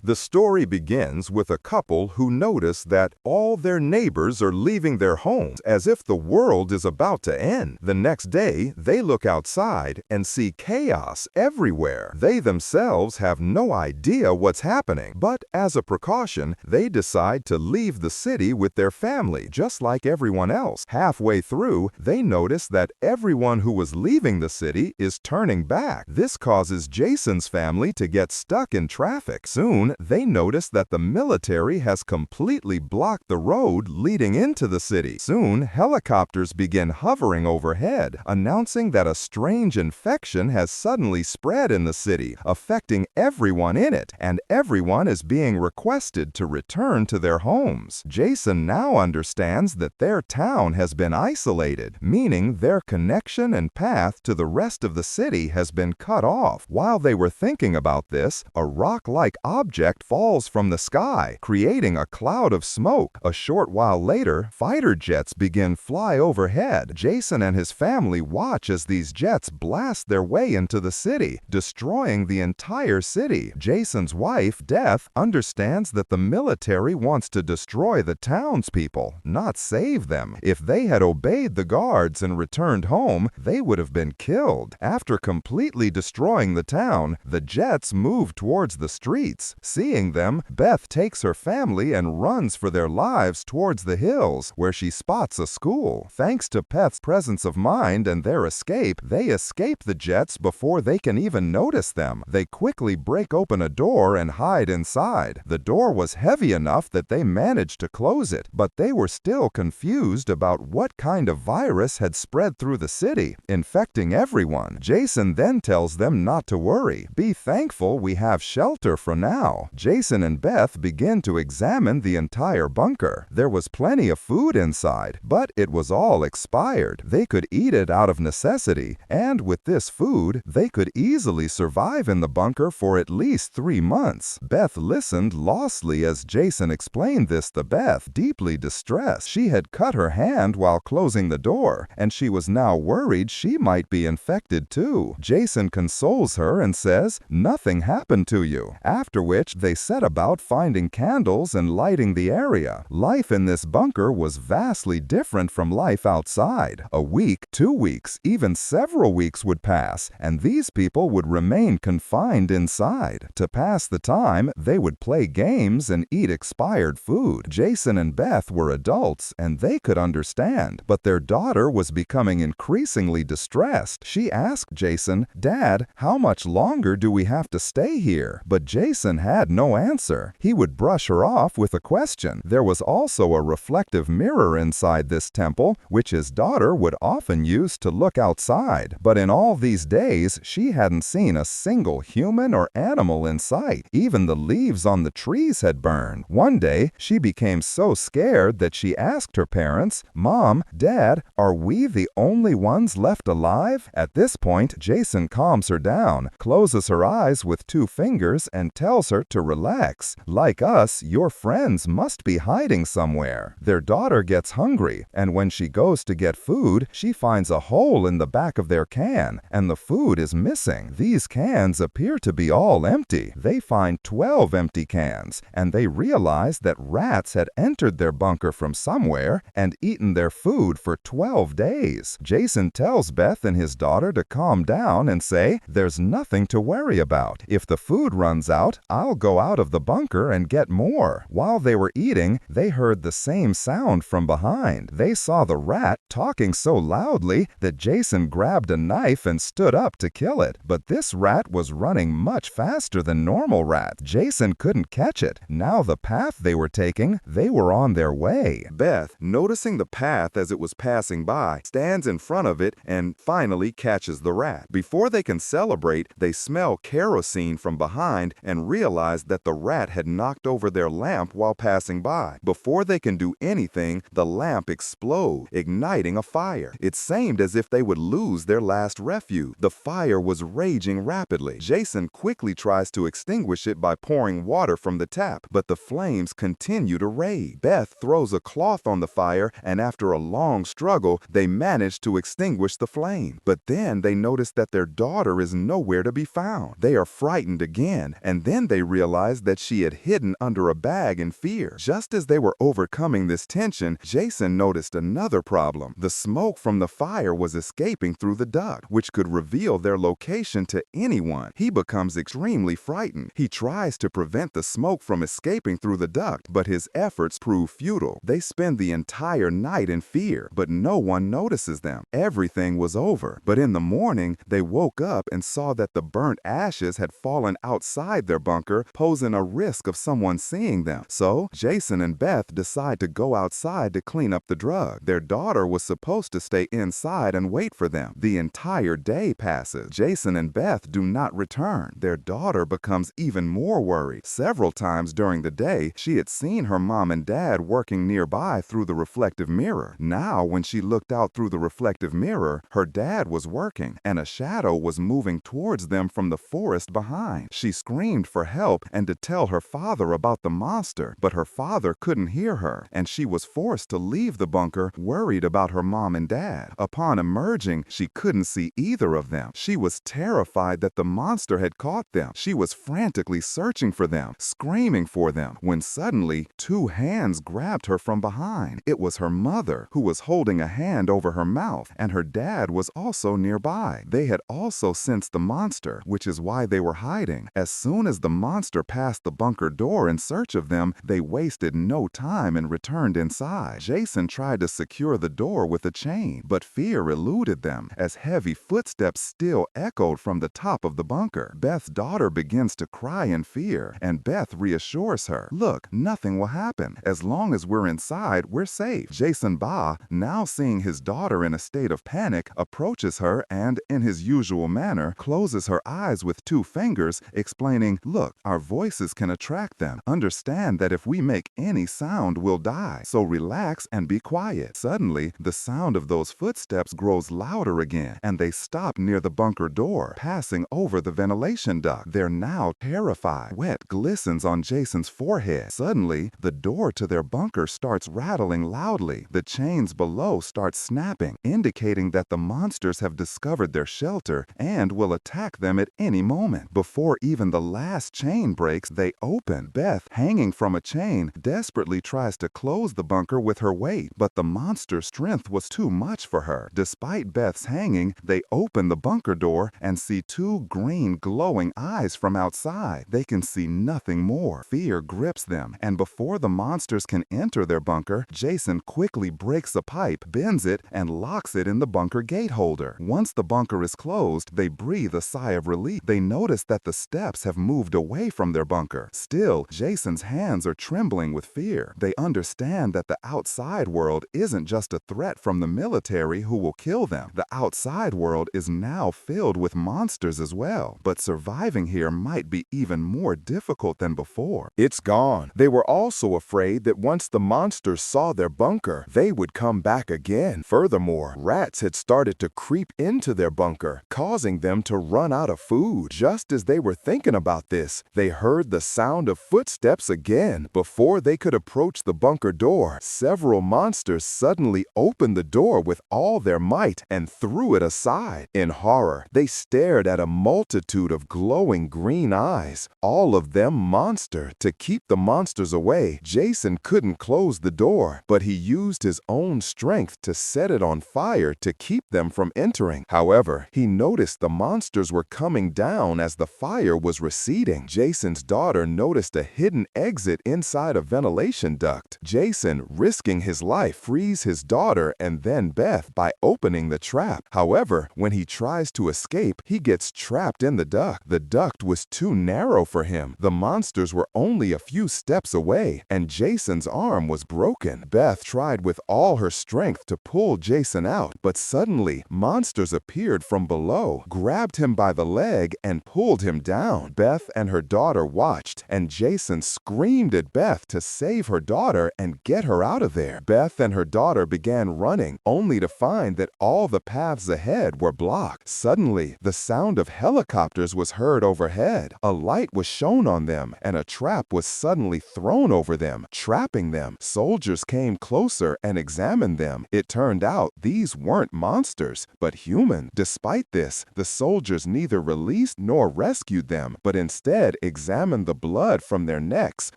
The story begins with a couple who notice that all their neighbors are leaving their homes as if the world is about to end. The next day, they look outside and see chaos everywhere. They themselves have no idea what's happening, but as a precaution, they decide to leave the city with their family, just like everyone else. Halfway through, they notice that everyone who was leaving the city is turning back. This causes Jason's family to get stuck in traffic. Soon, they notice that the military has completely blocked the road leading into the city. Soon, helicopters begin hovering overhead, announcing that a strange infection has suddenly spread in the city, affecting everyone in it, and everyone is being requested to return to their homes. Jason now understands that their town has been isolated, meaning their connection and path to the rest of the city has been cut off. While they were thinking about this, a rock-like object falls from the sky, creating a cloud of smoke. A short while later, fighter jets begin fly overhead. Jason and his family watch as these jets blast their way into the city, destroying the entire city. Jason's wife, Death, understands that the military wants to destroy the townspeople, not save them. If they had obeyed the guards and returned home, they would have been killed. After completely destroying the town, the jets move towards the streets. Seeing them, Beth takes her family and runs for their lives towards the hills, where she spots a school. Thanks to Beth's presence of mind and their escape, they escape the jets before they can even notice them. They quickly break open a door and hide inside. The door was heavy enough that they managed to close it, but they were still confused about what kind of virus had spread through the city, infecting everyone. Jason then tells them not to worry. Be thankful we have shelter for now. Jason and Beth begin to examine the entire bunker. There was plenty of food inside, but it was all expired. They could eat it out of necessity, and with this food, they could easily survive in the bunker for at least 3 months. Beth listened lostly as Jason explained this to Beth, deeply distressed. She had cut her hand while closing the door, and she was now worried she might be infected too. Jason consoles her and says, "Nothing happened to you," after which they set about finding candles and lighting the area. Life in this bunker was vastly different from life outside. A week, 2 weeks, even several weeks would pass, and these people would remain confined inside. To pass the time, they would play games and eat expired food. Jason and Beth were adults, and they could understand, but their daughter was becoming increasingly distressed. She asked Jason, "Dad, how much longer do we have to stay here?" But Jason had no answer. He would brush her off with a question. There was also a reflective mirror inside this temple, which his daughter would often use to look outside. But in all these days, she hadn't seen a single human or animal in sight. Even the leaves on the trees had burned. One day, she became so scared that she asked her parents, "Mom, Dad, are we the only ones left alive?" At this point, Jason calms her down, closes her eyes with 2 fingers, and tells her to relax. "Like us, your friends must be hiding somewhere." Their daughter gets hungry, and when she goes to get food, she finds a hole in the back of their can, and the food is missing. These cans appear to be all empty. They find 12 empty cans, and they realize that rats had entered their bunker from somewhere and eaten their food for 12 days. Jason tells Beth and his daughter to calm down and say, "There's nothing to worry about. If the food runs out, I'll go out of the bunker and get more." While they were eating, they heard the same sound from behind. They saw the rat talking so loudly that Jason grabbed a knife and stood up to kill it. But this rat was running much faster than normal rats. Jason couldn't catch it. Now the path they were taking, they were on their way. Beth, noticing the path as it was passing by, stands in front of it and finally catches the rat. Before they can celebrate, they smell kerosene from behind and realize that the rat had knocked over their lamp while passing by. Before they can do anything, the lamp explodes, igniting a fire. It seemed as if they would lose their last refuge. The fire was raging rapidly. Jason quickly tries to extinguish it by pouring water from the tap, but the flames continue to rage. Beth throws a cloth on the fire, and after a long struggle, they manage to extinguish the flame. But then they notice that their daughter is nowhere to be found. They are frightened again, and then they realized that she had hidden under a bag in fear. Just as they were overcoming this tension, Jason noticed another problem. The smoke from the fire was escaping through the duct, which could reveal their location to anyone. He becomes extremely frightened. He tries to prevent the smoke from escaping through the duct, but his efforts prove futile. They spend the entire night in fear, but no one notices them. Everything was over, but in the morning, they woke up and saw that the burnt ashes had fallen outside their bunker, posing a risk of someone seeing them. So, Jason and Beth decide to go outside to clean up the drug. Their daughter was supposed to stay inside and wait for them. The entire day passes. Jason and Beth do not return. Their daughter becomes even more worried. Several times during the day, she had seen her mom and dad working nearby through the reflective mirror. Now, when she looked out through the reflective mirror, her dad was working, and a shadow was moving towards them from the forest behind. She screamed for help and to tell her father about the monster, but her father couldn't hear her, and she was forced to leave the bunker, worried about her mom and dad. Upon emerging, she couldn't see either of them. She was terrified that the monster had caught them. She was frantically searching for them, screaming for them, when suddenly 2 hands grabbed her from behind. It was her mother, who was holding a hand over her mouth, and her dad was also nearby. They had also sensed the monster, which is why they were hiding. As soon as the monster passed the bunker door in search of them, they wasted no time and returned inside. Jason tried to secure the door with a chain, but fear eluded them, as heavy footsteps still echoed from the top of the bunker. Beth's daughter begins to cry in fear, and Beth reassures her, "Look, nothing will happen. As long as we're inside, we're safe." Jason Ba, now seeing his daughter in a state of panic, approaches her and, in his usual manner, closes her eyes with 2 fingers, explaining, "Look, our voices can attract them. Understand that if we make any sound, we'll die. So relax and be quiet." Suddenly, the sound of those footsteps grows louder again, and they stop near the bunker door, passing over the ventilation duct. They're now terrified. Sweat glistens on Jason's forehead. Suddenly, the door to their bunker starts rattling loudly. The chains below start snapping, indicating that the monsters have discovered their shelter and will attack them at any moment. Before even the last chain breaks, they open. Beth, hanging from a chain, desperately tries to close the bunker with her weight, but the monster's strength was too much for her. Despite Beth's hanging, they open the bunker door and see 2 green glowing eyes from outside. They can see nothing more. Fear grips them, and before the monsters can enter their bunker, Jason quickly breaks a pipe, bends it, and locks it in the bunker gate holder. Once the bunker is closed, they breathe a sigh of relief. They notice that the steps have moved away from their bunker. Still, Jason's hands are trembling with fear. They understand that the outside world isn't just a threat from the military who will kill them. The outside world is now filled with monsters as well, but surviving here might be even more difficult than before. It's gone. They were also afraid that once the monsters saw their bunker, they would come back again. Furthermore, rats had started to creep into their bunker, causing them to run out of food. Just as they were thinking about this, they heard the sound of footsteps again. Before they could approach the bunker door, several monsters suddenly opened the door with all their might and threw it aside. In horror, they stared at a multitude of glowing green eyes, all of them monster. To keep the monsters away, Jason couldn't close the door, but he used his own strength to set it on fire to keep them from entering. However, he noticed the monsters were coming down as the fire was receding. Jason's daughter noticed a hidden exit inside a ventilation duct. Jason, risking his life, frees his daughter and then Beth by opening the trap. However, when he tries to escape, he gets trapped in the duct. The duct was too narrow for him. The monsters were only a few steps away, and Jason's arm was broken. Beth tried with all her strength to pull Jason out, but suddenly, monsters appeared from below, grabbed him by the leg, and pulled him down. Beth and her daughter watched, and Jason screamed at Beth to save her daughter and get her out of there. Beth and her daughter began running, only to find that all the paths ahead were blocked. Suddenly, the sound of helicopters was heard overhead. A light was shone on them, and a trap was suddenly thrown over them, trapping them. Soldiers came closer and examined them. It turned out these weren't monsters, but human. Despite this, the soldiers neither released nor rescued them, but instead examined the blood from their necks,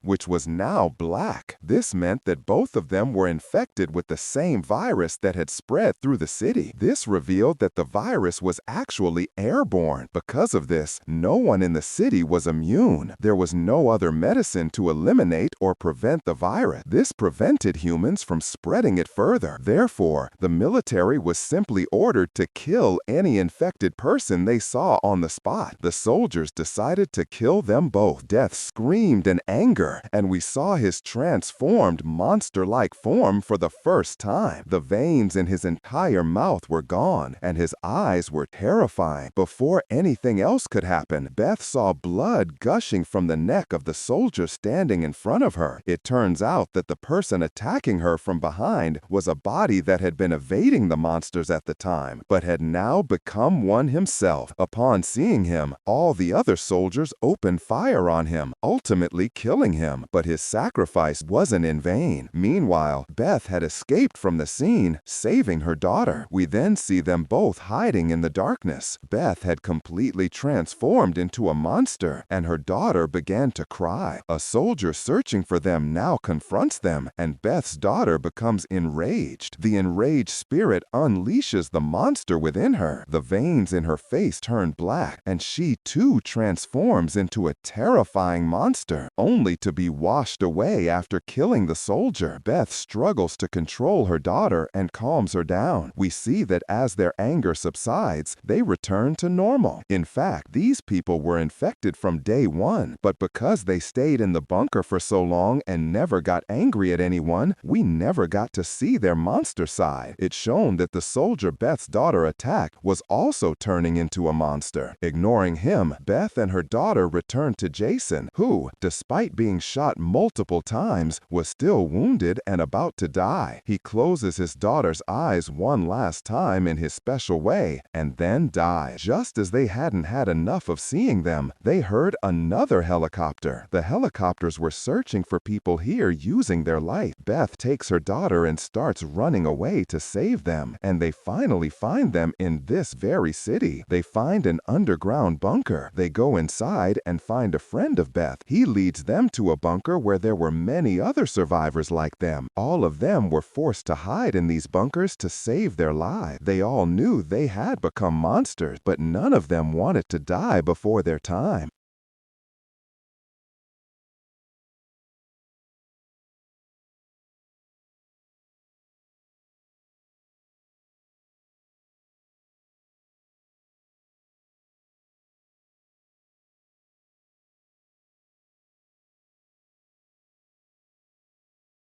which was now black. This meant that both of them were infected with the same virus that had spread through the city. This revealed that the virus was actually airborne. Because of this, no one in the city was immune. There was no other medicine to eliminate or prevent the virus. This prevented humans from spreading it further. Therefore, the military was simply ordered to kill any infected person they saw on the spot. The soldiers decided to kill them both. Death screamed in anger, and we saw his transformed monster-like form for the first time. The veins in his entire mouth were gone, and his eyes were terrifying. Before anything else could happen, Beth saw blood gushing from the neck of the soldier standing in front of her. It turns out that the person attacking her from behind was a body that had been evading the monsters at the time, but had now become one himself. Upon seeing him, all the other soldiers opened fire on him, ultimately killing him. But his sacrifice wasn't in vain. Meanwhile, Beth had escaped from the scene, saving her daughter. We then see them both hiding in the darkness. Beth had completely transformed into a monster, and her daughter began to cry. A soldier searching for them now confronts them, and Beth's daughter becomes enraged. The enraged spirit unleashes the monster within her. The veins in her face turn black, and she too transforms into a terrifying monster, only to be washed away after killing the soldier. Beth struggles to control her daughter and calms her down. We see that as their anger subsides, they return to normal. In fact, these people were infected from day one, but because they stayed in the bunker for so long and never got angry at anyone, we never got to see their monster side. It's shown that the soldier Beth's daughter attacked was also turning into a monster. Ignoring him, Beth and her daughter returned to Jason, who, despite being shot multiple times, was still wounded and about to die. He closes his daughter's eyes one last time in his special way and then dies. Just as they hadn't had enough of seeing them, they heard another helicopter. The helicopters were searching for people here using their light. Beth takes her daughter and starts running away to save them, and they finally find them in this very city. They find an underground bunker. They go inside and find a friend of Beth. He leads them to a bunker where there were many other survivors like them. All of them were forced to hide in these bunkers to save their lives. They all knew they had become monsters, but none of them wanted to die before their time.